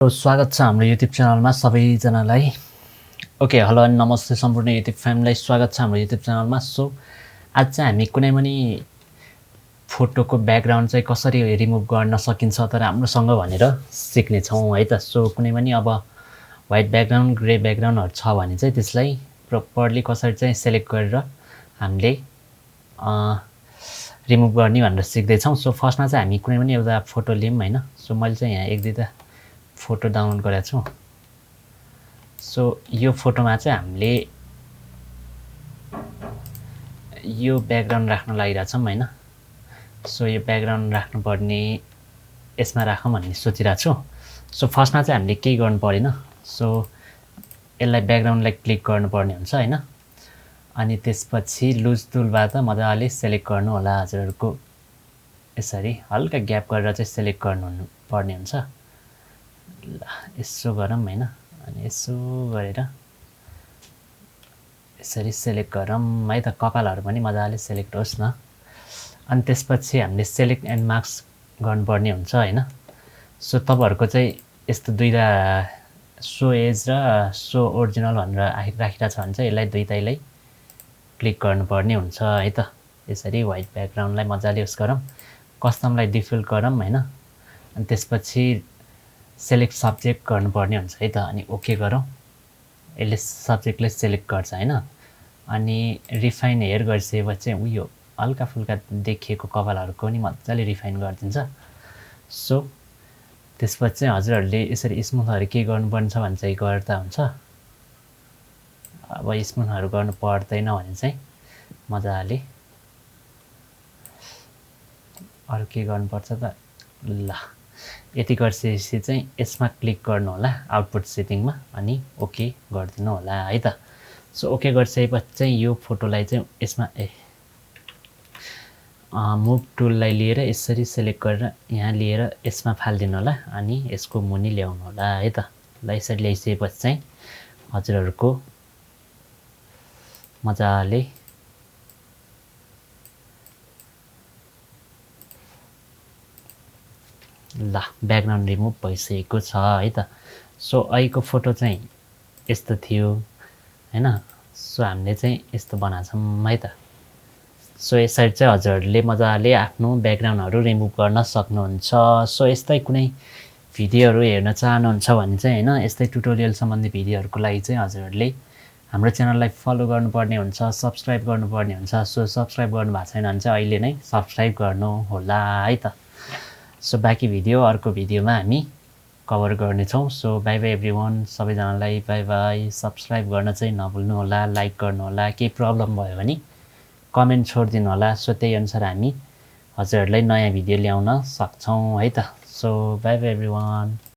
स्वागत छ हाम्रो युट्युब च्यानलमा सबैजनालाई। ओके, हेलो अनि नमस्ते सम्पूर्ण युट्युब फ्यामिलीलाई स्वागत छ हाम्रो युट्युब च्यानलमा। सो आज चाहिँ हामी कुनै पनि फोटोको ब्याकग्राउन्ड चाहिँ कसरी रिमुभ गर्न सकिन्छ त राम्रोसँग भनेर सिक्नेछौँ है त। सो कुनै पनि अब व्हाइट ब्याकग्राउन्ड ग्रे ब्याकग्राउन्डहरू छ भने चाहिँ त्यसलाई प्रपरली कसरी चाहिँ सेलेक्ट गरेर हामीले रिमुभ गर्ने भनेर सिक्दैछौँ। सो फर्स्टमा चाहिँ हामी कुनै पनि एउटा फोटो लियौँ होइन। सो मैले चाहिँ यहाँ एक दुईवटा फोटो डाउनलोड गरेको छु। सो यो फोटोमा चाहिँ हामीले यो ब्याकग्राउन्ड राख्न लागिरहेको छौँ होइन। सो यो ब्याकग्राउन्ड राख्नुपर्ने यसमा राखौँ भन्ने सोचिरहेको छु। सो फर्स्टमा चाहिँ हामीले केही गर्नु परेन। सो यसलाई ब्याकग्राउन्डलाई क्लिक गर्नुपर्ने हुन्छ होइन। अनि त्यसपछि लुज टुलबाट मजाले सेलेक्ट गर्नु होला हजुरहरूको। यसरी हल्का ग्याप गरेर चाहिँ सेलेक्ट गर्नुपर्ने हुन्छ। ल यसो गरौँ होइन। अनि यसो गरेर यसरी सेलेक्ट गरौँ है त। कपालहरू पनि मजाले सेलेक्ट होस् न। अनि त्यसपछि हामीले सेलेक्ट एन्ड मार्क्स गर्नुपर्ने हुन्छ होइन। सो तपाईँहरूको चाहिँ यस्तो दुईवटा सो एज र सो ओरिजिनल भनेर राखिरहेको छ भने चाहिँ यसलाई दुईटैलाई क्लिक गर्नुपर्ने हुन्छ है त। यसरी व्हाइट ब्याकग्राउन्डलाई मजाले उस गरौँ, कस्टमलाई डिफल्ट गरौँ होइन। अनि त्यसपछि सेलेक्ट सब्जेक्ट गर्नुपर्ने हुन्छ है त। अनि ओके गरौँ, यसले सब्जेक्टले सेलेक्ट गर्छ होइन। अनि रिफाइन हेयर गरिसकेपछि चाहिँ उयो हल्का फुल्का देखिएको कपालहरूको पनि मजाले रिफाइन गरिदिन्छ। सो त्यसपछि चाहिँ हजुरहरूले यसरी स्मुथहरू के गर्नुपर्ने छ भने चाहिँ गर्दा हुन्छ। अब स्मुथहरू गर्नु पर्दैन भने चाहिँ मजाले अरू के गर्नुपर्छ त। ल यति गरिसकेपछि चाहिँ यसमा क्लिक गर्नु होला आउटपुट सेटिङमा, अनि ओके गरिदिनु होला है त। सो ओके गरिसकेपछि चाहिँ यो फोटोलाई चाहिँ यसमा मुभ टुललाई लिएर यसरी सेलेक्ट गरेर यहाँ लिएर यसमा फालिदिनु होला। अनि यसको मुनि ल्याउनु होला है त। ल यसरी ल्याइसकेपछि चाहिँ हजुरहरूको मजाले ल ब्याकग्राउन्ड रिमुभ भइसकेको छ है त। सो अहिलेको फोटो चाहिँ यस्तो थियो होइन। सो हामीले चाहिँ यस्तो बनाएको छौँ है त। सो यसरी चाहिँ हजुरहरूले मजाले आफ्नो ब्याकग्राउन्डहरू रिमुभ गर्न सक्नुहुन्छ। सो यस्तै कुनै भिडियोहरू हेर्न चाहनुहुन्छ भने चाहिँ होइन, यस्तै ट्युटोरियल सम्बन्धी भिडियोहरूको लागि चाहिँ हजुरहरूले हाम्रो च्यानललाई फलो गर्नुपर्ने हुन्छ, सब्सक्राइब गर्नुपर्ने हुन्छ। सो सब्सक्राइब गर्नुभएको छैन भने चाहिँ अहिले नै सब्सक्राइब गर्नु होला है त। सो बाँकी भिडियो अर्को भिडियोमा हामी कभर गर्नेछौँ। सो बाई बाई एभ्रिवान, सबैजनालाई बाई बाई। सब्सक्राइब गर्न चाहिँ नभुल्नु होला, लाइक गर्नु होला। केही प्रब्लम भयो भने कमेन्ट छोडिदिनु होला। सो त्यही अनुसार हामी हजुरहरूलाई नयाँ भिडियो ल्याउन सक्छौँ है त। So by by everyone.